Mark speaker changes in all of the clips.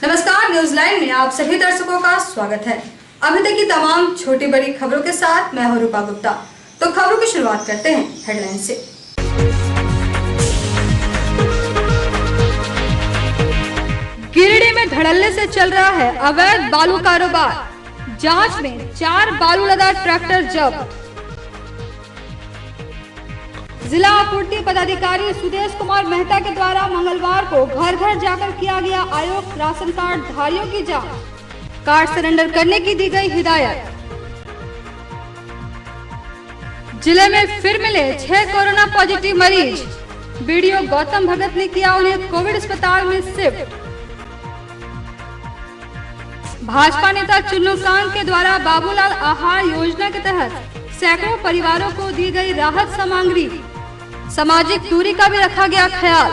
Speaker 1: नमस्कार, news line में आप सभी दर्शकों का स्वागत है। अभी तक की तमाम छोटी बड़ी खबरों के साथ मैं हूं रूपा गुप्ता। तो खबरों की शुरुआत करते हैं हेडलाइन से। गिरिडीह में धड़ल्ले से चल रहा है अवैध बालू कारोबार। जांच में 4 बालू लदा ट्रैक्टर जब्त। जिला आपूर्ति पदाधिकारी सुदेश कुमार मेहता के द्वारा मंगलवार को घर घर जाकर किया गया आयोग राशन कार्ड धारियों की जांच। कार्ड सरेंडर करने की दी गई हिदायत। जिले में फिर मिले 6 कोरोना पॉजिटिव मरीज। बीडीओ गौतम भगत ने किया उन्हें कोविड अस्पताल में शिफ्ट। भाजपा नेता चुन्नू कांग के द्वारा बाबूलाल आहार योजना के तहत सैकड़ों परिवारों को दी गई राहत सामग्री। सामाजिक दूरी का भी रखा गया ख्याल।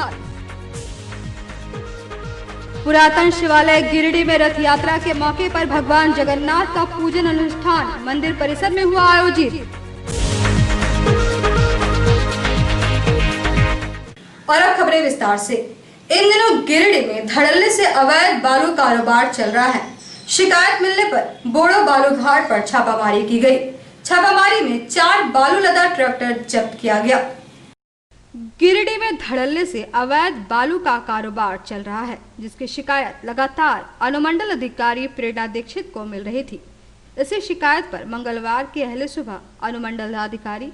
Speaker 1: पुरातन शिवालय गिरिडीह में रथ यात्रा के मौके पर भगवान जगन्नाथ का पूजन अनुष्ठान मंदिर परिसर में हुआ आयोजित। और अब खबरें विस्तार से। इन दिनों गिरिडीह में धड़ल्ले से अवैध बालू कारोबार चल रहा है। शिकायत मिलने पर बोड़ो बालू घाट पर छापामारी की गई। छापामारी में 4 बालू लदा ट्रैक्टर जब्त किया गया। गिरिडीह में धड़ल्ले से अवैध बालू का कारोबार चल रहा है, जिसकी शिकायत लगातार अनुमंडल अधिकारी प्रेरणा दीक्षित को मिल रही थी। इसी शिकायत पर मंगलवार की अहले सुबह अनुमंडलाधिकारी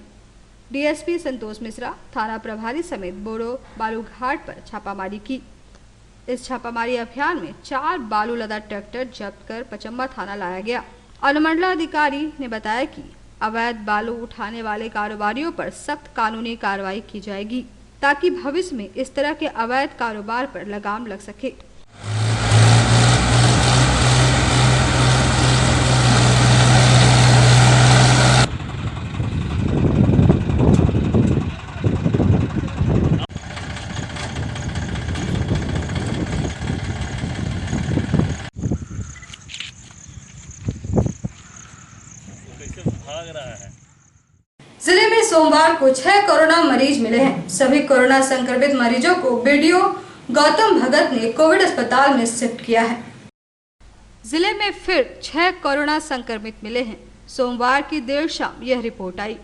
Speaker 1: डीएसपी संतोष मिश्रा, थाना प्रभारी समेत बोड़ो बालू घाट पर छापामारी की। इस छापामारी अभियान में 4 बालू लदा ट्रैक्टर जब्त कर पचम्बा थाना लाया गया। अनुमंडलाधिकारी ने बताया कि अवैध बालू उठाने वाले कारोबारियों पर सख्त कानूनी कार्रवाई की जाएगी, ताकि भविष्य में इस तरह के अवैध कारोबार पर लगाम लग सके। जिले में सोमवार को 6 कोरोना मरीज मिले हैं। सभी कोरोना संक्रमित मरीजों को बीडीओ गौतम भगत ने कोविड अस्पताल में शिफ्ट किया है। जिले में फिर 6 कोरोना संक्रमित मिले हैं। सोमवार की देर शाम यह रिपोर्ट आई।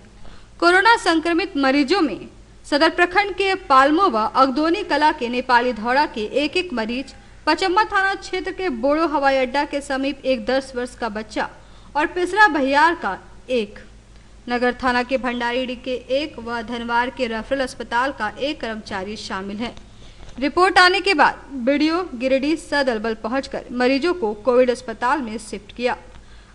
Speaker 1: कोरोना संक्रमित मरीजों में सदर प्रखंड के पालमो व अगदोनी कला के नेपाली धौड़ा के एक मरीज, पचम्बा थाना क्षेत्र के बोड़ो हवाई अड्डा के समीप एक 10 वर्ष का बच्चा और पिसरा बहियार का एक, नगर थाना के भंडारीडीह के एक व धनवार के रेफरल अस्पताल का एक कर्मचारी शामिल है। रिपोर्ट आने के बाद बीडीओ गिरिडीह सदल बल पहुंचकर मरीजों को कोविड अस्पताल में शिफ्ट किया।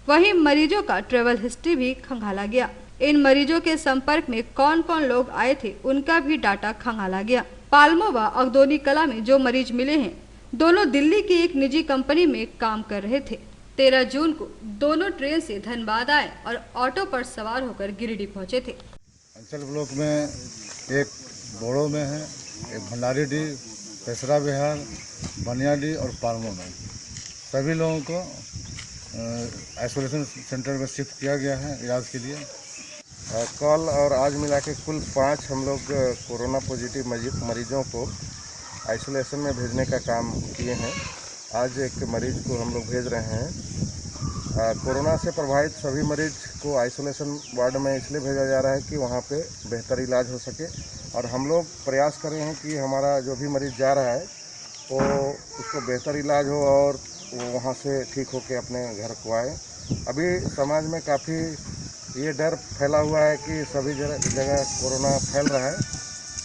Speaker 1: वहीं मरीजों का ट्रेवल हिस्ट्री भी खंगाला गया। इन मरीजों के संपर्क में कौन कौन लोग आए थे, उनका भी डाटा खंगाला गया। पालमो व अगदोनी कला में जो मरीज मिले हैं, दोनों दिल्ली की एक निजी कंपनी में काम कर रहे थे। 13 जून को दोनों ट्रेन से धनबाद आए और ऑटो पर सवार होकर गिरिडीह पहुंचे थे।
Speaker 2: अंचल ब्लॉक में एक बोड़ो में है, एक भंडारीडीह, पिसरा बिहार, बनियाडीह और पालमो में सभी लोगों को आइसोलेशन सेंटर में शिफ्ट किया गया है इलाज के लिए।
Speaker 3: कल और आज मिला के कुल 5 हम लोग कोरोना पॉजिटिव मरीजों को आइसोलेशन में भेजने का काम किए हैं। आज एक मरीज को हम लोग भेज रहे हैं। कोरोना से प्रभावित सभी मरीज को आइसोलेशन वार्ड में इसलिए भेजा जा रहा है कि वहाँ पे बेहतर इलाज हो सके, और हम लोग प्रयास कर रहे हैं कि हमारा जो भी मरीज जा रहा है वो उसको बेहतर इलाज हो और वो वहाँ से ठीक होकर अपने घर को आए। अभी समाज में काफ़ी ये डर फैला हुआ है कि सभी जगह कोरोना फैल रहा है।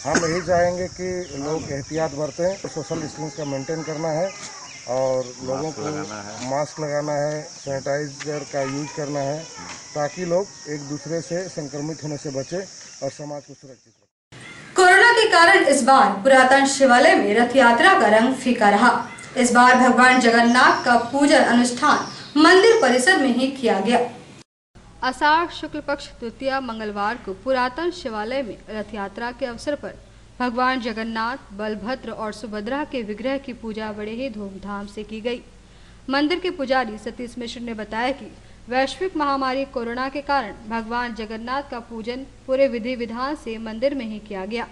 Speaker 3: हम यही चाहेंगे कि लोग एहतियात बरतें, सोशल डिस्टेंस का मेंटेन करना है और लोगों को मास्क लगाना है, सैनिटाइजर का यूज करना है, ताकि लोग एक दूसरे से संक्रमित होने से बचे और समाज को सुरक्षित रखें।
Speaker 1: कोरोना के कारण इस बार पुरातन शिवालय में रथ यात्रा का रंग फीका रहा। इस बार भगवान जगन्नाथ का पूजन अनुष्ठान मंदिर परिसर में ही किया गया। आषाढ़ शुक्ल पक्ष द्वितीया मंगलवार को पुरातन शिवालय में रथ यात्रा के अवसर पर भगवान जगन्नाथ, बलभद्र और सुभद्रा के विग्रह की पूजा बड़े ही धूमधाम से की गई। मंदिर के पुजारी सतीश मिश्र ने बताया कि वैश्विक महामारी कोरोना के कारण भगवान जगन्नाथ का पूजन पूरे विधि विधान से मंदिर में ही किया गया।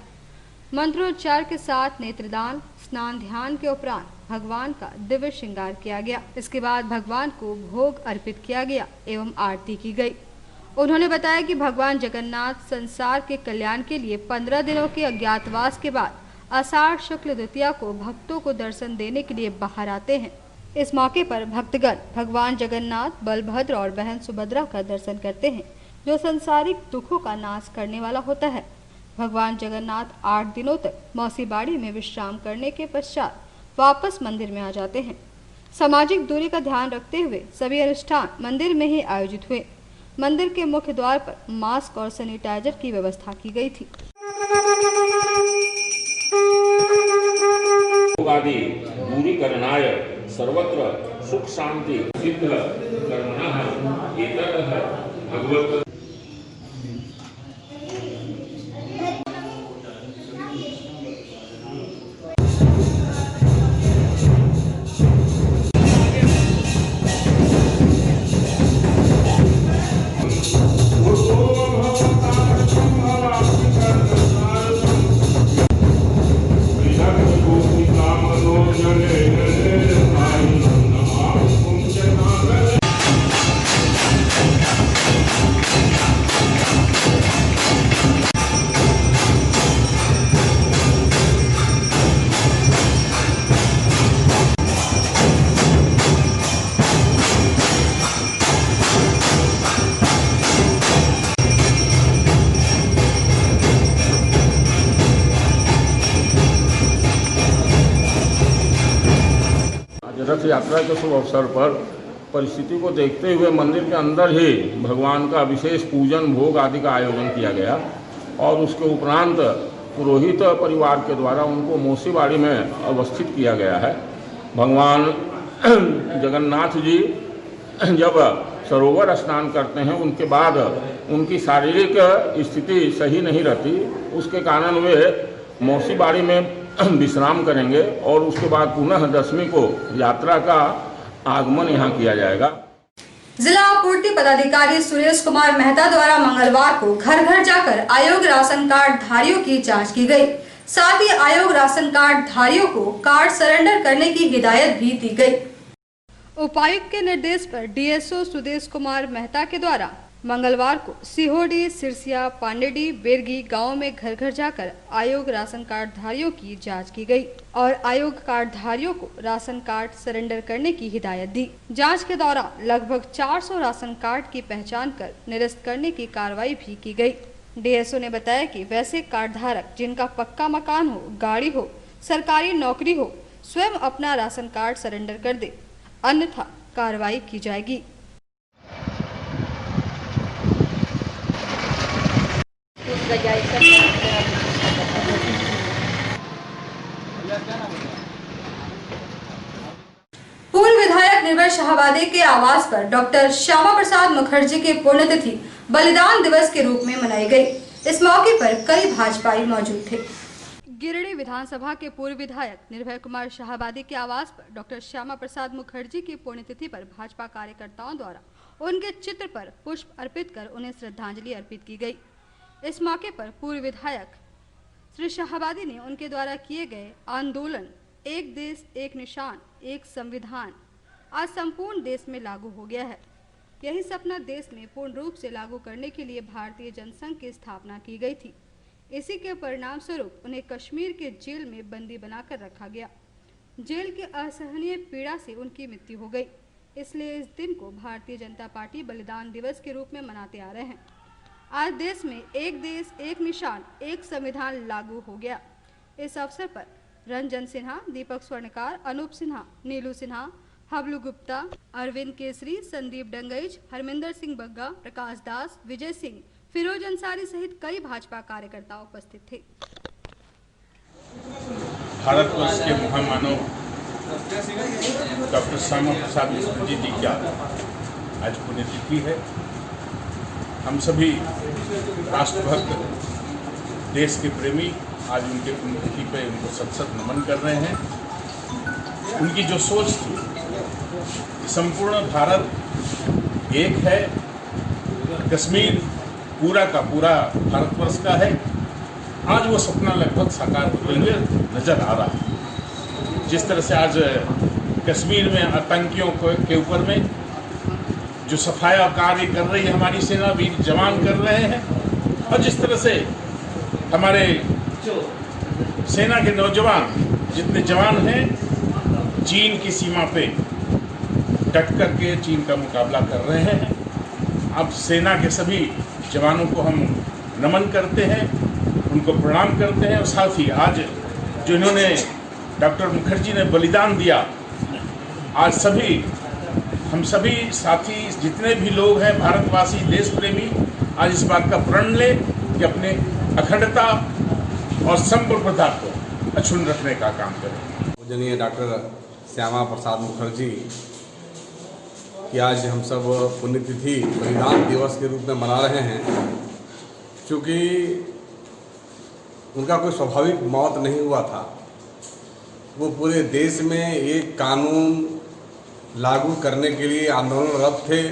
Speaker 1: मंत्रोच्चार के साथ नेत्रदान, स्नान ध्यान के उपरांत भगवान का दिव्य श्रृंगार किया गया। इसके बाद भगवान को भोग अर्पित किया गया एवं आरती की गई। उन्होंने बताया कि भगवान जगन्नाथ संसार के कल्याण के लिए 15 दिनों के अज्ञातवास के बाद आषाढ़ शुक्ल द्वितीया को भक्तों को दर्शन देने के लिए बाहर आते हैं। इस मौके पर भक्तगण भगवान जगन्नाथ, बलभद्र और बहन सुभद्रा का दर्शन करते हैं, जो संसारिक दुखों का नाश करने वाला होता है। भगवान जगन्नाथ 8 दिनों तक मौसी बाड़ी में विश्राम करने के पश्चात वापस मंदिर में आ जाते हैं। सामाजिक दूरी का ध्यान रखते हुए सभी अनुष्ठान मंदिर में ही आयोजित हुए। मंदिर के मुख्य द्वार पर मास्क और सैनिटाइजर की व्यवस्था की गई थी।
Speaker 4: आदि दूरी करनाय सर्वत्र सुख शांति सिद्ध कर्मणः एतत् भगवत् रथ यात्रा के शुभ अवसर पर परिस्थिति को देखते हुए मंदिर के अंदर ही भगवान का विशेष पूजन भोग आदि का आयोजन किया गया और उसके उपरांत पुरोहित परिवार के द्वारा उनको मौसी बाड़ी में अवस्थित किया गया है। भगवान जगन्नाथ जी जब सरोवर स्नान करते हैं उनके बाद उनकी शारीरिक स्थिति सही नहीं रहती, उसके कारण वे मौसी बाड़ी में विश्राम करेंगे और उसके बाद पुनः 10वीं को यात्रा का आगमन यहाँ किया जाएगा।
Speaker 1: जिला आपूर्ति पदाधिकारी सुरेश कुमार मेहता द्वारा मंगलवार को घर घर जाकर आयोग राशन कार्ड धारियों की जांच की गई। साथ ही आयोग राशन कार्ड धारियों को कार्ड सरेंडर करने की हिदायत भी दी गई। उपायुक्त के निर्देश पर डीएसओ सुदेश कुमार मेहता के द्वारा मंगलवार को सिहोडी, सिरसिया, पांडेडी, बेरगी गांव में घर घर जाकर आयोग राशन कार्ड धारियों की जांच की गई और आयोग कार्ड धारियों को राशन कार्ड सरेंडर करने की हिदायत दी। जांच के दौरान लगभग 400 राशन कार्ड की पहचान कर निरस्त करने की कार्रवाई भी की गई। डीएसओ ने बताया कि वैसे कार्ड धारक जिनका पक्का मकान हो, गाड़ी हो, सरकारी नौकरी हो, स्वयं अपना राशन कार्ड सरेंडर कर दे, अन्यथा कार्रवाई की जाएगी। पूर्व विधायक निर्भय शाहबादी के आवास पर डॉक्टर श्यामा प्रसाद मुखर्जी की पुण्यतिथि बलिदान दिवस के रूप में मनाई गई। इस मौके पर कई भाजपाई मौजूद थे। गिरिडीह विधानसभा के पूर्व विधायक निर्भय कुमार शाहबादी के आवास पर डॉक्टर श्यामा प्रसाद मुखर्जी की पुण्यतिथि पर भाजपा कार्यकर्ताओं द्वारा उनके चित्र पर पुष्प अर्पित कर उन्हें श्रद्धांजलि अर्पित की गई। इस मौके पर पूर्व विधायक श्री शाहबादी ने उनके द्वारा किए गए आंदोलन एक देश एक निशान एक संविधान आज संपूर्ण देश में लागू हो गया है। यही सपना देश में पूर्ण रूप से लागू करने के लिए भारतीय जनसंघ की स्थापना की गई थी। इसी के परिणाम स्वरूप उन्हें कश्मीर के जेल में बंदी बनाकर रखा गया। जेल की असहनीय पीड़ा से उनकी मृत्यु हो गई। इसलिए इस दिन को भारतीय जनता पार्टी बलिदान दिवस के रूप में मनाते आ रहे हैं। आज देश में एक देश एक निशान एक संविधान लागू हो गया। इस अवसर पर रंजन सिन्हा, दीपक स्वर्णकार, अनूप सिन्हा, नीलू सिन्हा, हबलू गुप्ता, अरविंद केसरी, संदीप डंगईच, हरमिंदर सिंह बग्गा, प्रकाश दास, विजय सिंह, फिरोज अंसारी सहित कई भाजपा कार्यकर्ता उपस्थित थे।
Speaker 5: भारतवर्ष के महामानव डॉक्टर श्यामा प्रसाद मुखर्जी जी का आज पुण्यतिथि है। हम सभी राष्ट्रभक्त देश के प्रेमी आज उनके पुण्यतिथि पे उनको सत नमन कर रहे हैं। उनकी जो सोच थी संपूर्ण भारत एक है, कश्मीर पूरा का पूरा भारतवर्ष का है आज वो सपना लगभग साकार होते हुए नजर आ रहा है। जिस तरह से आज कश्मीर में आतंकियों के ऊपर में जो सफाया कार्य कर रही है हमारी सेना, वीर जवान कर रहे हैं, और जिस तरह से हमारे सेना के नौजवान जितने जवान हैं चीन की सीमा पे डट करके चीन का मुकाबला कर रहे हैं। अब सेना के सभी जवानों को हम नमन करते हैं, उनको प्रणाम करते हैं, और साथ ही आज जो इन्होंने डॉक्टर मुखर्जी ने बलिदान दिया, आज हम सभी साथी जितने भी लोग हैं भारतवासी देश प्रेमी आज इस बात का प्रण लें कि अपने अखंडता और संप्रभुता को अक्षुण्ण रखने का काम करें।
Speaker 6: पूजनीय डॉक्टर श्यामा प्रसाद मुखर्जी की आज हम सब पुण्यतिथि बलिदान दिवस के रूप में मना रहे हैं। क्योंकि उनका कोई स्वाभाविक मौत नहीं हुआ था, वो पूरे देश में एक कानून लागू करने के लिए आंदोलनरत थे,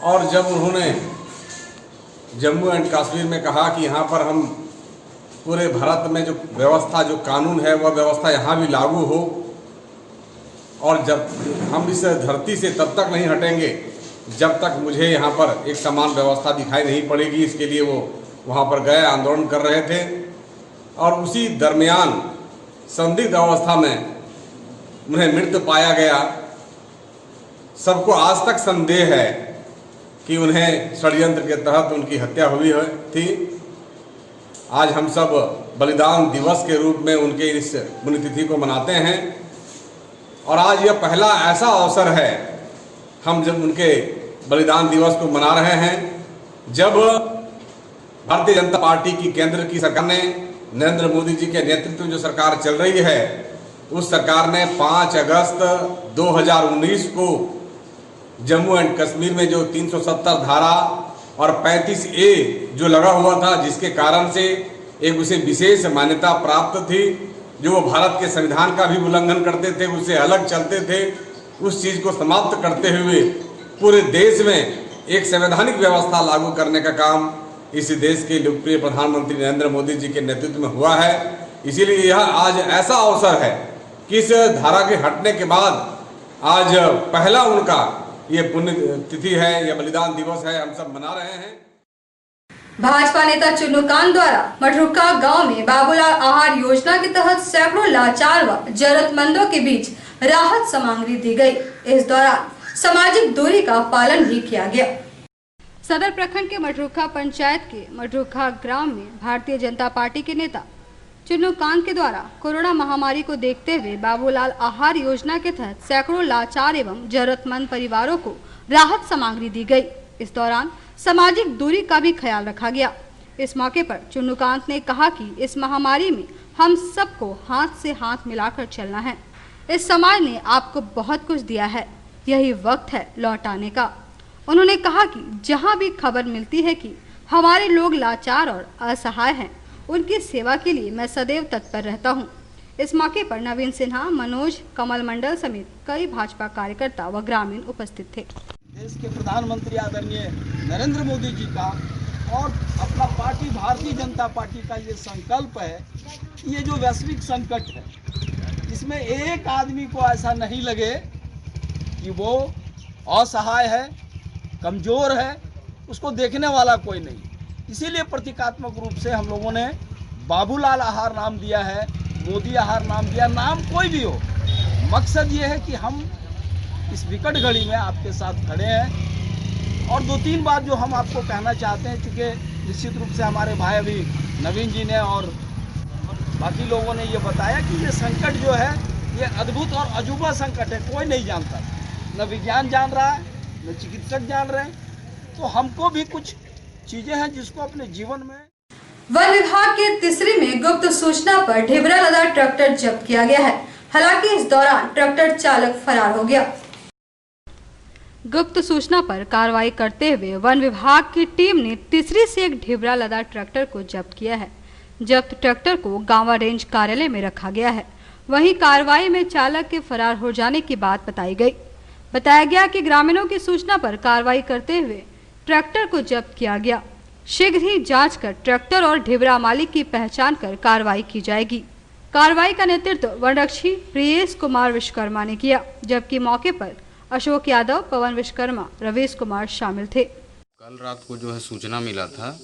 Speaker 6: और जब उन्होंने जम्मू एंड कश्मीर में कहा कि यहाँ पर हम पूरे भारत में जो व्यवस्था जो कानून है वह व्यवस्था यहाँ भी लागू हो, और जब हम इस धरती से तब तक नहीं हटेंगे जब तक मुझे यहाँ पर एक समान व्यवस्था दिखाई नहीं पड़ेगी, इसके लिए वो वहाँ पर गए, आंदोलन कर रहे थे। और उसी दरमियान संदिग्ध अवस्था में उन्हें मृत पाया गया। सबको आज तक संदेह है कि उन्हें षड्यंत्र के तहत उनकी हत्या हुई थी। आज हम सब बलिदान दिवस के रूप में उनके इस पुण्यतिथि को मनाते हैं, और आज यह पहला ऐसा अवसर है हम जब उनके बलिदान दिवस को मना रहे हैं जब भारतीय जनता पार्टी की केंद्र की सरकार ने, नरेंद्र मोदी जी के नेतृत्व में जो सरकार चल रही है, उस सरकार ने 5 अगस्त 2019 को जम्मू एंड कश्मीर में जो 370 धारा और 35A जो लगा हुआ था, जिसके कारण से एक उसे विशेष मान्यता प्राप्त थी, जो वो भारत के संविधान का भी उल्लंघन करते थे, उससे अलग चलते थे, उस चीज़ को समाप्त करते हुए पूरे देश में एक संवैधानिक व्यवस्था लागू करने का काम इस देश के लोकप्रिय प्रधानमंत्री नरेंद्र मोदी जी के नेतृत्व में हुआ है। इसीलिए यह आज ऐसा अवसर है कि इस धारा के हटने के बाद आज पहला उनका ये पुण्य तिथि है, यह बलिदान दिवस है, हम सब मना रहे हैं।
Speaker 1: भाजपा नेता चुन्नू कांत द्वारा मठरुका गांव में बाबूलाल आहार योजना के तहत सैकड़ों लाचार व जरूरतमंदों के बीच राहत सामग्री दी गई। इस दौरान सामाजिक दूरी का पालन भी किया गया। सदर प्रखंड के मठरुखा पंचायत के मठरुखा ग्राम में भारतीय जनता पार्टी के नेता चुन्नू कांत के द्वारा कोरोना महामारी को देखते हुए बाबूलाल आहार योजना के तहत सैकड़ों लाचार एवं जरूरतमंद परिवारों को राहत सामग्री दी गई। इस दौरान सामाजिक दूरी का भी ख्याल रखा गया। इस मौके पर चुन्नू कांत ने कहा कि इस महामारी में हम सबको हाथ से हाथ मिलाकर चलना है। इस समाज ने आपको बहुत कुछ दिया है, यही वक्त है लौटाने का। उन्होंने कहा कि जहां भी खबर मिलती है कि हमारे लोग लाचार और असहाय हैं, उनकी सेवा के लिए मैं सदैव तत्पर रहता हूं। इस मौके पर नवीन सिन्हा, मनोज, कमल मंडल समेत कई भाजपा कार्यकर्ता व ग्रामीण उपस्थित थे।
Speaker 7: देश के प्रधानमंत्री आदरणीय नरेंद्र मोदी जी का और अपना पार्टी भारतीय जनता पार्टी का ये संकल्प है कि ये जो वैश्विक संकट है, इसमें एक आदमी को ऐसा नहीं लगे कि वो असहाय है, कमज़ोर है, उसको देखने वाला कोई नहीं। इसीलिए प्रतीकात्मक रूप से हम लोगों ने बाबूलाल आहार नाम दिया है, मोदी आहार नाम दिया। नाम कोई भी हो, मकसद ये है कि हम इस विकट घड़ी में आपके साथ खड़े हैं। और 2-3 बात जो हम आपको कहना चाहते हैं, क्योंकि निश्चित रूप से हमारे भाई अभी नवीन जी ने और बाकी लोगों ने ये बताया कि ये संकट जो है ये अद्भुत और अजूबा संकट है, कोई नहीं जानता, न विज्ञान जान रहा है, न चिकित्सक जान रहे हैं। तो हमको भी कुछ चीज़ें हैं जिसको अपने जीवन में।
Speaker 1: वन विभाग के तीसरी में गुप्त सूचना पर ढिबरा लदा ट्रैक्टर जब्त किया गया है। हालांकि इस दौरान ट्रैक्टर चालक फरार हो गया। गुप्त सूचना पर कार्रवाई करते हुए वन विभाग की टीम ने तीसरी से एक ढिबरा लदा ट्रैक्टर को जब्त किया है। जब्त ट्रैक्टर को गांवा रेंज कार्यालय में रखा गया है। वहीं कार्रवाई में चालक के फरार हो जाने की बात बताई गई। बताया गया कि ग्रामीणों की सूचना पर कार्रवाई करते हुए ट्रैक्टर को जब्त किया गया। शीघ्र ही जांच कर ट्रैक्टर और ढिबरा मालिक की पहचान कर कार्रवाई की जाएगी। कार्रवाई का नेतृत्व वनरक्षी प्रियेश कुमार विश्वकर्मा ने किया, जबकि मौके पर अशोक यादव, पवन विश्वकर्मा, रवीश कुमार शामिल थे।
Speaker 8: कल रात को जो है सूचना मिला था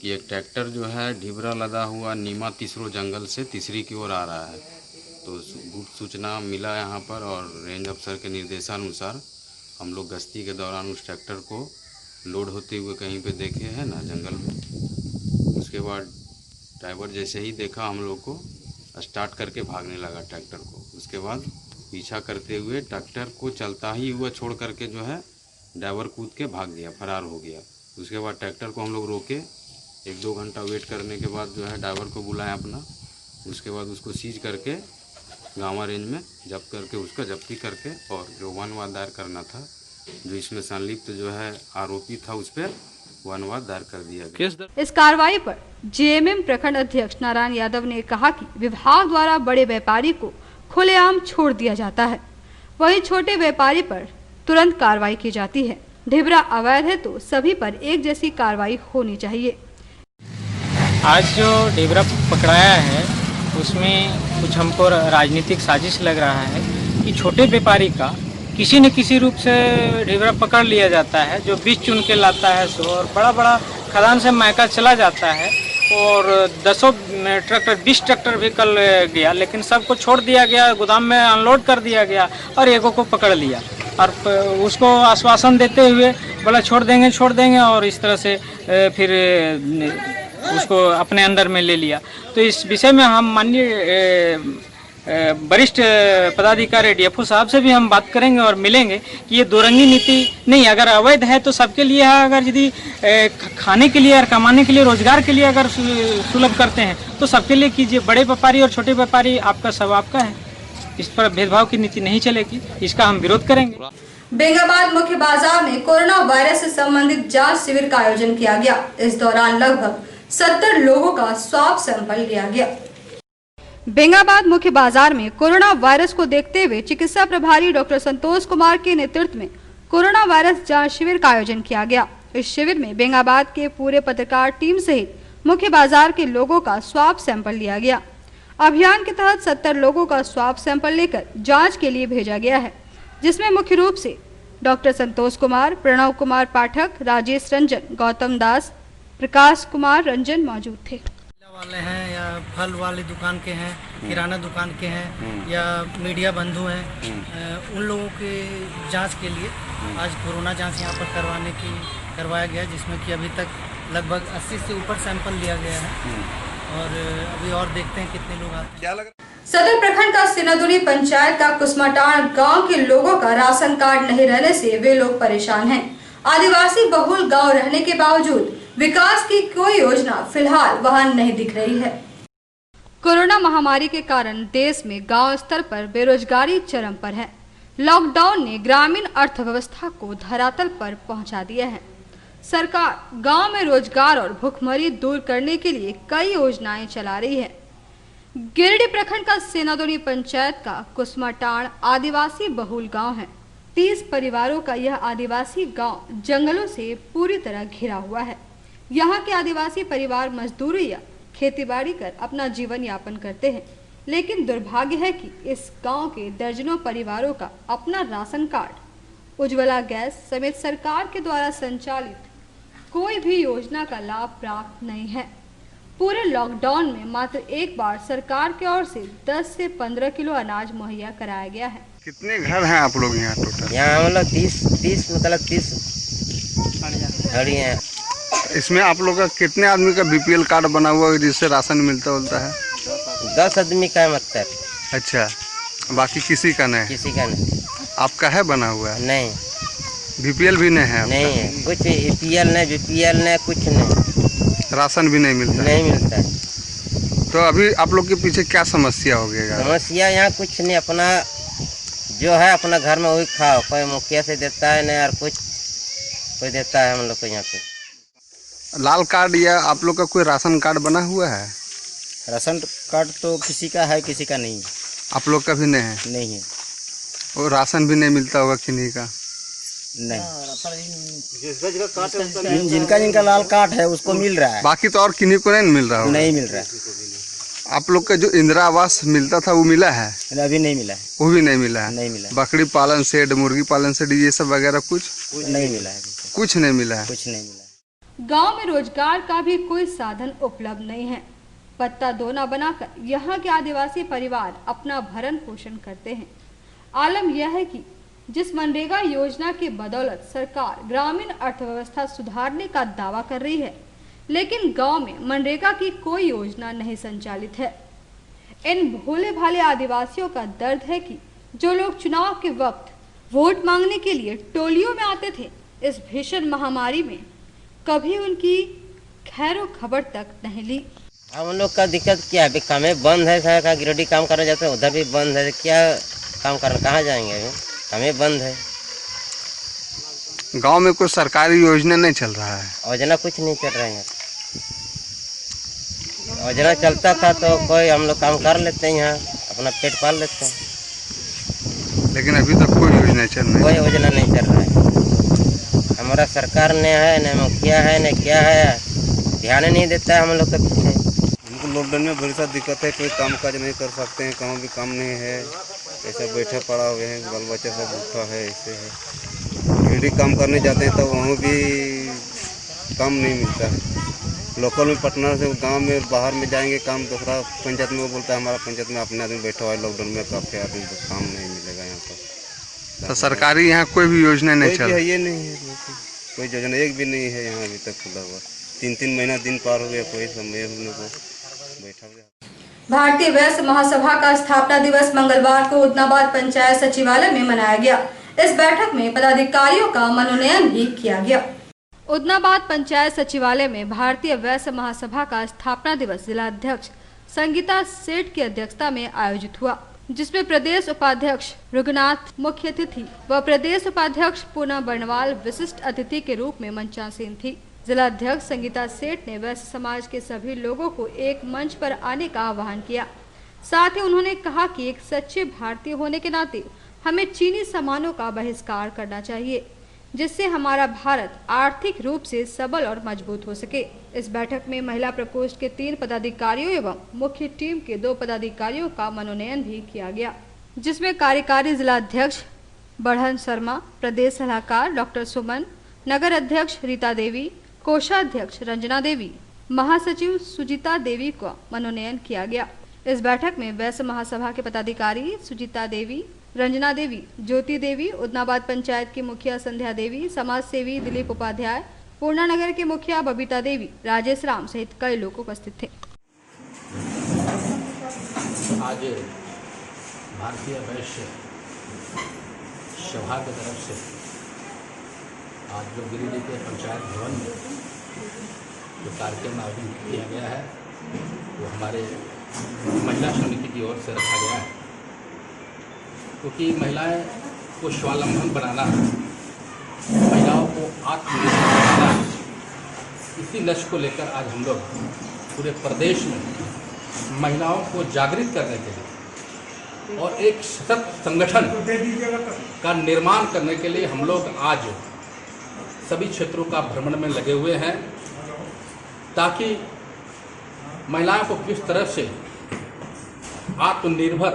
Speaker 8: कि एक ट्रैक्टर जो है ढिबरा लदा हुआ नीमा तीसरो जंगल से तीसरी की ओर आ रहा है। तो गुप्त सूचना मिला यहाँ पर और रेंज अफसर के निर्देशानुसार हम लोग गश्ती के दौरान उस ट्रैक्टर को लोड होते हुए कहीं पे देखे हैं ना जंगल में। उसके बाद ड्राइवर जैसे ही देखा हम लोग को स्टार्ट करके भागने लगा ट्रैक्टर को। उसके बाद पीछा करते हुए ट्रैक्टर को चलता ही हुआ छोड़ करके जो है ड्राइवर कूद के भाग गया, फरार हो गया। उसके बाद ट्रैक्टर को हम लोग रोके, 1-2 घंटा वेट करने के बाद जो है ड्राइवर को बुलाया अपना। उसके बाद उसको सीज करके गाँवा रेंज में जब्त करके उसका जब्ती करके और जो वनवाद दायर करना था, जो इसमें संलिप्त जो है आरोपी था, उस पर वनवाद दायर कर दिया गया।
Speaker 1: इस कार्रवाई पर जेएमएम प्रखंड अध्यक्ष नारायण यादव ने कहा कि विभाग द्वारा बड़े व्यापारी को खुलेआम छोड़ दिया जाता है, वहीं छोटे व्यापारी पर तुरंत कार्रवाई की जाती है। ढिबरा अवैध है तो सभी पर एक जैसी कार्रवाई होनी चाहिए।
Speaker 9: आज जो ढिबरा पकड़ाया है उसमें कुछ हमको राजनीतिक साजिश लग रहा है कि छोटे व्यापारी का किसी न किसी रूप से ढिबरा पकड़ लिया जाता है, जो बीज चुन के लाता है सो, और बड़ा बड़ा खदान से मायका चला जाता है और 20 ट्रैक्टर भी कल गया, लेकिन सबको छोड़ दिया गया, गोदाम में अनलोड कर दिया गया और एगो को पकड़ लिया और उसको आश्वासन देते हुए बोला छोड़ देंगे और इस तरह से फिर उसको अपने अंदर में ले लिया। तो इस विषय में हम माननीय वरिष्ठ पदाधिकारी डीएफओ साहब से भी हम बात करेंगे और मिलेंगे कि ये दोरंगी नीति नहीं, अगर अवैध है तो सबके लिए है, अगर यदि खाने के लिए और कमाने के लिए, रोजगार के लिए अगर सुलभ करते हैं तो सबके लिए कीजिए। बड़े व्यापारी और छोटे व्यापारी आपका सब आपका है, इस पर भेदभाव की नीति नहीं चलेगी, इसका हम विरोध करेंगे।
Speaker 1: बेंगाबाद मुख्य बाजार में कोरोना वायरस से संबंधित जांच शिविर का आयोजन किया गया। इस दौरान लगभग 70 लोगों का स्वाब सैंपल लिया गया। बेंगाबाद मुख्य बाजार में कोरोना वायरस को देखते हुए चिकित्सा प्रभारी डॉक्टर संतोष कुमार के नेतृत्व में कोरोना वायरस जांच शिविर का आयोजन किया गया। इस शिविर में बेंगाबाद के पूरे पत्रकार टीम सहित मुख्य बाजार के लोगों का स्वाब सैंपल लिया गया। अभियान के तहत 70 लोगों का स्वाब सैंपल लेकर जांच के लिए भेजा गया है, जिसमें मुख्य रूप से डॉक्टर संतोष कुमार, प्रणव कुमार पाठक, राजेश रंजन, गौतम दास, प्रकाश कुमार रंजन मौजूद थे।
Speaker 10: वाले हैं या फल वाली दुकान के हैं, किराना दुकान के हैं या मीडिया बंधु हैं, उन लोगों के जांच के लिए आज कोरोना जांच यहाँ पर करवाया गया, जिसमें कि अभी तक लगभग 80 से ऊपर सैंपल लिया गया है और अभी और देखते हैं कितने लोग आते हैं।
Speaker 1: सदर प्रखंड का सिनादुरी पंचायत का कुसमाटाण गांव के लोगों का राशन कार्ड नहीं रहने से वे लोग परेशान हैं। आदिवासी बहुल गांव रहने के बावजूद विकास की कोई योजना फिलहाल वहां नहीं दिख रही है। कोरोना महामारी के कारण देश में गांव स्तर पर बेरोजगारी चरम पर है। लॉकडाउन ने ग्रामीण अर्थव्यवस्था को धरातल पर पहुंचा दिया है। सरकार गांव में रोजगार और भुखमरी दूर करने के लिए कई योजनाएं चला रही है। गिरिडीह प्रखंड का सेनादोनी पंचायत का कुसमाटाण आदिवासी बहुल गांव है। 30 परिवारों का यह आदिवासी गांव जंगलों से पूरी तरह घिरा हुआ है। यहाँ के आदिवासी परिवार मजदूरी या खेतीबाड़ी कर अपना जीवन यापन करते हैं, लेकिन दुर्भाग्य है कि इस गांव के दर्जनों परिवारों का अपना राशन कार्ड, उज्ज्वला गैस समेत सरकार के द्वारा संचालित कोई भी योजना का लाभ प्राप्त नहीं है। पूरे लॉकडाउन में मात्र एक बार सरकार की ओर से 10 से 15 किलो अनाज मुहैया कराया गया है।
Speaker 3: कितने घर हैं आप लोग यहाँ टोटल?
Speaker 11: यहाँ मतलब 30 घड़ी हैं।
Speaker 3: इसमें आप लोग का कितने आदमी का बीपीएल कार्ड बना हुआ है जिससे राशन मिलता है?
Speaker 11: 10 आदमी का है मतलब।
Speaker 3: अच्छा, बाकी किसी का नहीं?
Speaker 11: किसी का नहीं।
Speaker 3: आपका है बना हुआ है?
Speaker 11: नहीं।
Speaker 3: बीपीएल भी नहीं है?
Speaker 11: नहीं है, कुछ एपीएल नहीं, बीपीएल नहीं, कुछ नहीं।
Speaker 3: राशन भी नहीं मिलता?
Speaker 11: नहीं मिलता है।
Speaker 3: तो अभी आप लोग के पीछे क्या समस्या हो गया?
Speaker 11: समस्या यहाँ कुछ नहीं, अपना जो है अपना घर में वही खाओ, कोई मुखिया से देता है नहीं और कुछ कोई देता है हम लोग को यहाँ पे।
Speaker 3: लाल कार्ड या आप लोग का कोई राशन कार्ड बना हुआ है?
Speaker 9: राशन कार्ड तो किसी का है, किसी का नहीं है।
Speaker 3: आप लोग का भी नहीं है?
Speaker 9: नहीं है।
Speaker 3: और राशन भी नहीं मिलता होगा किन्हीं का?
Speaker 11: नहीं, जिनका जिनका लाल कार्ड है उसको मिल रहा है,
Speaker 12: बाकी तो और किन्हीं को नहीं मिल रहा होगा।
Speaker 11: नहीं मिल रहा है।
Speaker 12: आप लोग का जो इंदिरा आवास मिलता था वो मिला है?
Speaker 11: अभी नहीं मिला है।
Speaker 12: वो भी नहीं मिला है?
Speaker 11: नहीं मिला।
Speaker 12: बकरी पालन सेट, मुर्गी पालन सेट, ये सब वगैरह कुछ
Speaker 11: नहीं मिला है।
Speaker 12: कुछ नहीं मिला है।
Speaker 11: कुछ नहीं मिला।
Speaker 1: गांव में रोजगार का भी कोई साधन उपलब्ध नहीं है। पत्ता दोना बनाकर यहाँ के आदिवासी परिवार अपना भरण पोषण करते हैं। आलम यह है कि जिस मनरेगा योजना की बदौलत सरकार ग्रामीण अर्थव्यवस्था सुधारने का दावा कर रही है, लेकिन गांव में मनरेगा की कोई योजना नहीं संचालित है। इन भोले भाले आदिवासियों का दर्द है कि जो लोग चुनाव के वक्त वोट मांगने के लिए टोलियों में आते थे, इस भीषण महामारी में कभी उनकी खैरो खबर तक नहीं ली।
Speaker 11: अब उन लोग का दिक्कत क्या है? कामें बंद है, का गिरोडी काम करने जाते हैं उधर भी बंद है, क्या काम करना, कहाँ जाएंगे? अभी कामें बंद है।
Speaker 12: गांव में कोई सरकारी योजना नहीं चल रहा है?
Speaker 11: योजना कुछ नहीं चल रहा है। योजना चलता था तो कोई हम लोग काम कर लेते हैं, यहाँ अपना पेट पाल लेते हैं,
Speaker 12: लेकिन अभी तक कोई योजना चल रही है?
Speaker 11: कोई योजना नहीं चल रहा है। हमारा सरकार ने है न मुखिया है न क्या है, ध्यान नहीं देता है हम लोग के पीछे।
Speaker 13: हमको लॉकडाउन में बड़ी सा दिक्कत है, कोई काम काज नहीं कर सकते हैं, कहीं भी काम नहीं है, ऐसा बैठे पड़ा हुए हैं, बाल बच्चा सब भूखा है, ऐसे है। गिरडी काम करने जाते हैं तो वहाँ भी काम नहीं मिलता है। लोकल में पटना से गांव में बाहर में जाएंगे काम, दूसरा पंचायत में वो बोलता है हमारा पंचायत में अपने आदमी बैठा हुआ है लॉकडाउन में, काफ़ी आदमी को काम नहीं मिलेगा यहाँ पर।
Speaker 12: तो सरकारी यहाँ कोई भी योजना नहीं चल रही?
Speaker 13: ये नहीं है, कोई योजना एक भी नहीं है यहाँ अभी तक खुला हुआ। 3-3 महीना दिन पार हो गया, कोई समय हम लोग को बैठा हुआ।
Speaker 1: भारतीय वैश्य महासभा का स्थापना दिवस मंगलवार को उदनाबाद पंचायत सचिवालय में मनाया गया। इस बैठक में पदाधिकारियों का मनोनयन भी किया गया। उदनाबाद पंचायत सचिवालय में भारतीय वैश्य महासभा का स्थापना दिवस जिला अध्यक्ष संगीता सेठ की अध्यक्षता में आयोजित हुआ, जिसमें प्रदेश उपाध्यक्ष रघुनाथ मुख्य अतिथि व प्रदेश उपाध्यक्ष पूनम बर्णवाल विशिष्ट अतिथि के रूप में मंचासीन थी। जिला अध्यक्ष संगीता सेठ ने वैश्य समाज के सभी लोगों को एक मंच पर आने का आह्वान किया। साथ ही उन्होंने कहा कि एक सच्चे भारतीय होने के नाते हमें चीनी सामानों का बहिष्कार करना चाहिए, जिससे हमारा भारत आर्थिक रूप से सबल और मजबूत हो सके। इस बैठक में महिला प्रकोष्ठ के 3 पदाधिकारियों एवं मुख्य टीम के 2 पदाधिकारियों का मनोनयन भी किया गया, जिसमें कार्यकारी जिला अध्यक्ष बढ़न शर्मा, प्रदेश सलाहकार डॉक्टर सुमन, नगर अध्यक्ष रीता देवी, कोषाध्यक्ष रंजना देवी, महासचिव सुजीता देवी को मनोनयन किया गया। इस बैठक में वैश्य महासभा के पदाधिकारी सुजीता देवी, रंजना देवी, ज्योति देवी, उदनाबाद पंचायत की मुखिया संध्या देवी, समाज सेवी दिलीप उपाध्याय, पूर्णा नगर के मुखिया बबीता देवी, राजेश राम सहित कई लोग उपस्थित थे।
Speaker 14: आज भारतीय वैश्य सभा की तरफ से आज जो गिरिडीह के पंचायत भवन में जो कार्यक्रम आयोजित किया गया है वो हमारे महिला समिति की ओर से रखा गया है, क्योंकि महिलाएं को स्वावलंबन बनाना, महिलाओं को आत्मनिर्भर बनाना, इसी लक्ष्य को लेकर आज हम लोग पूरे प्रदेश में महिलाओं को जागृत करने के लिए और एक सशक्त संगठन का निर्माण करने के लिए हम लोग आज सभी क्षेत्रों का भ्रमण में लगे हुए हैं, ताकि महिलाओं को किस तरह से आत्मनिर्भर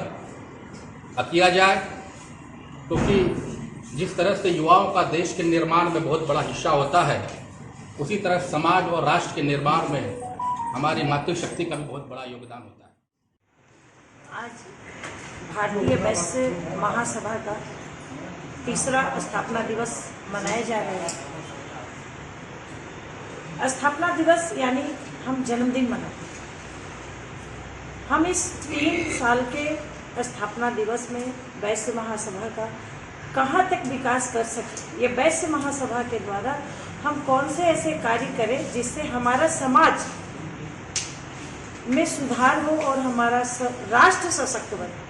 Speaker 14: किया जाए, क्योंकि जिस तरह से युवाओं का देश के निर्माण में बहुत बड़ा हिस्सा होता है, उसी तरह समाज और राष्ट्र के निर्माण में हमारी मातृशक्ति का भी बहुत बड़ा योगदान होता है।
Speaker 15: आज भारतीय वैश्य महासभा का 3रा स्थापना दिवस मनाया जा रहा है। स्थापना दिवस यानी हम जन्मदिन मनाते हैं। हम इस 3 साल के स्थापना दिवस में वैश्य महासभा का कहाँ तक विकास कर सके, ये वैश्य महासभा के द्वारा हम कौन से ऐसे कार्य करें जिससे हमारा समाज में सुधार हो और हमारा राष्ट्र सशक्त बने।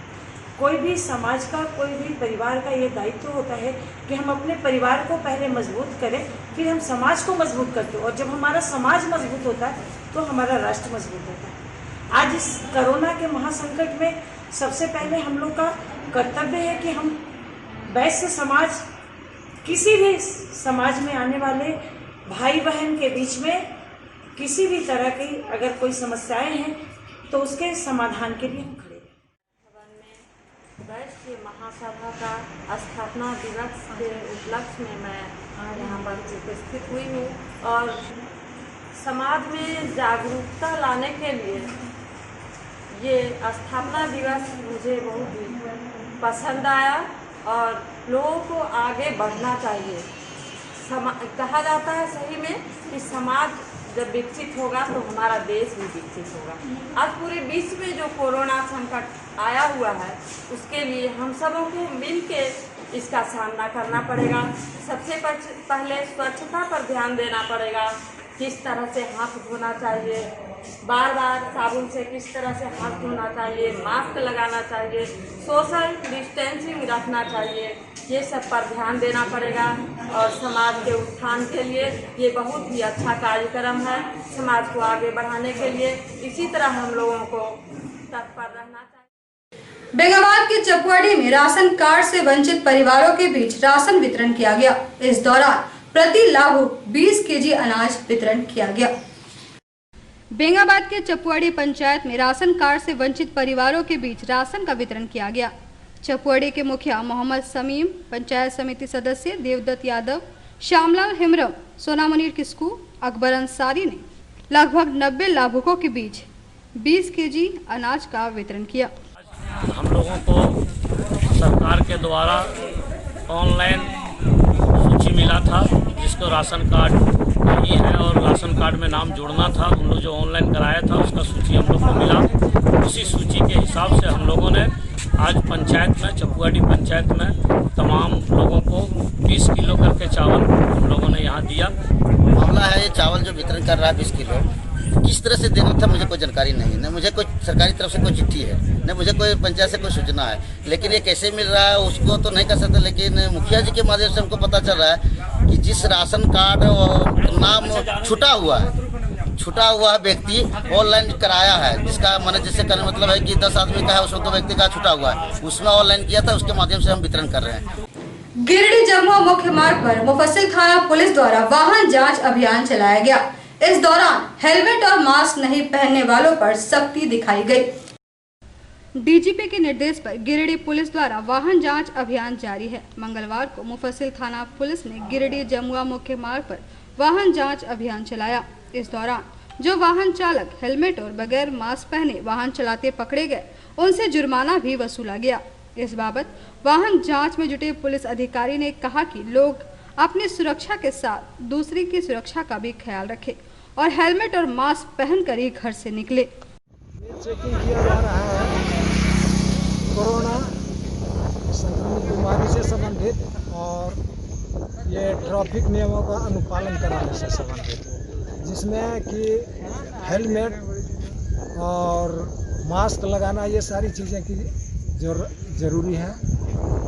Speaker 15: कोई भी समाज का, कोई भी परिवार का ये दायित्व होता है कि हम अपने परिवार को पहले मजबूत करें, फिर हम समाज को मजबूत करते हैं, और जब हमारा समाज मजबूत होता है तो हमारा राष्ट्र मजबूत होता है। आज इस कोरोना के महासंकट में सबसे पहले हम लोग का कर्तव्य है कि हम वैश्य समाज किसी भी समाज में आने वाले भाई बहन के बीच में किसी भी तरह की अगर कोई समस्याएं हैं तो उसके समाधान के लिए हम खड़े हैं। वैश्य महासभा का स्थापना दिवस के उपलक्ष्य में मैं यहाँ पर उपस्थित हुई हूँ और समाज में जागरूकता लाने के लिए ये स्थापना दिवस मुझे बहुत ही पसंद आया और लोगों को आगे बढ़ना चाहिए। कहा जाता है सही में कि समाज जब विकसित होगा तो हमारा देश भी विकसित होगा। आज पूरे विश्व में जो कोरोना संकट आया हुआ है उसके लिए हम सबों को मिल के इसका सामना करना पड़ेगा। सबसे पहले स्वच्छता पर ध्यान देना पड़ेगा। किस तरह से हाथ धोना चाहिए, बार बार साबुन से किस तरह से हाथ धोना चाहिए, मास्क लगाना चाहिए, सोशल डिस्टेंसिंग रखना चाहिए, ये सब पर ध्यान देना पड़ेगा। और समाज के उत्थान के लिए ये बहुत ही अच्छा कार्यक्रम है। समाज को आगे बढ़ाने के लिए इसी तरह हम लोगों को तत्पर रहना चाहिए।
Speaker 1: बेंगाबाद के चपुआड़ी में राशन कार्ड से वंचित परिवारों के बीच राशन वितरण किया गया। इस दौरान प्रति लाभुक 20 केजी अनाज वितरण किया गया। बेंगाबाद के चपुआड़ी पंचायत में राशन कार्ड से वंचित परिवारों के बीच राशन का वितरण किया गया। चपुआड़ी के मुखिया मोहम्मद समीम, पंचायत समिति सदस्य देवदत्त यादव, श्यामलाल हेमरम, सोना मुनीर किस्कू, अकबर अंसारी ने लगभग 90 लाभुकों के बीच 20 केजी अनाज का वितरण किया।
Speaker 16: हम लोगों को सरकार के द्वारा ऑनलाइन सूची मिला था जिसको राशन कार्ड नहीं है और राशन कार्ड में नाम जोड़ना था। हम लोग जो ऑनलाइन कराया था उसका सूची हम लोग को मिला। उसी सूची के हिसाब से हम लोगों ने आज पंचायत में, चपुआड़ी पंचायत में तमाम लोगों को 20 किलो करके चावल हम लोगों ने यहाँ दिया।
Speaker 17: मामला है ये चावल जो वितरण कर रहा है 20 किलो, किस तरह से देना था मुझे कोई जानकारी नहीं। न मुझे कोई सरकारी तरफ से कोई चिट्ठी है, न मुझे कोई पंचायत से कोई सूचना है। लेकिन ये कैसे मिल रहा है उसको तो नहीं कर सकते। लेकिन मुखिया जी के माध्यम से हमको पता चल रहा है कि जिस राशन कार्ड नाम छुटा हुआ है व्यक्ति ऑनलाइन कराया है, जिसका मैंने जिससे करने मतलब है कि 10 आदमी का है उसमें 2 व्यक्ति का छुटा हुआ है, उसमें ऑनलाइन किया था। उसके माध्यम से हम वितरण कर रहे हैं।
Speaker 1: गिरिडीह जमुआ मुख्य मार्ग पर मुफस्सिल थाना पुलिस द्वारा वाहन जांच अभियान चलाया गया। इस दौरान हेलमेट और मास्क नहीं पहनने वालों पर सख्ती दिखाई गई। डीजीपी के निर्देश पर गिरिडीह पुलिस द्वारा वाहन जांच अभियान जारी है। मंगलवार को मुफस्सिल थाना पुलिस ने गिरिडीह जमुआ मुख्य मार्ग पर वाहन जांच अभियान चलाया। इस दौरान जो वाहन चालक हेलमेट और बगैर मास्क पहने वाहन चलाते पकड़े गए उनसे जुर्माना भी वसूला गया। इस बाबत वाहन जांच में जुटे पुलिस अधिकारी ने कहा कि लोग अपनी सुरक्षा के साथ दूसरे की सुरक्षा का भी ख्याल रखें और हेलमेट और मास्क पहनकर ही घर से निकले।
Speaker 18: चेकिंग किया जा रहा है कोरोना संक्रमित बीमारी से संबंधित और ये ट्रैफिक नियमों का अनुपालन कराने से संबंधित, जिसमें कि हेलमेट और मास्क लगाना ये सारी चीज़ें की ज़रूरी है,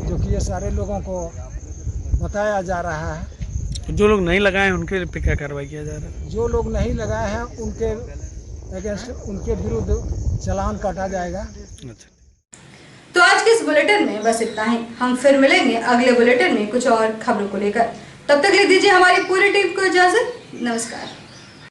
Speaker 18: जो कि ये सारे लोगों को बताया जा रहा है।
Speaker 19: जो लोग नहीं लगाए हैं उनके पे क्या कार्रवाई किया जा रहा है?
Speaker 18: जो लोग नहीं लगाए हैं उनके अगेंस्ट उनके विरुद्ध चालान काटा जाएगा।
Speaker 19: अच्छा।
Speaker 1: तो आज के इस बुलेटिन में बस इतना ही। हम फिर मिलेंगे अगले बुलेटिन में कुछ और खबरों को लेकर। तब तक ले दीजिए हमारी पूरी टीम को इजाजत। नमस्कार।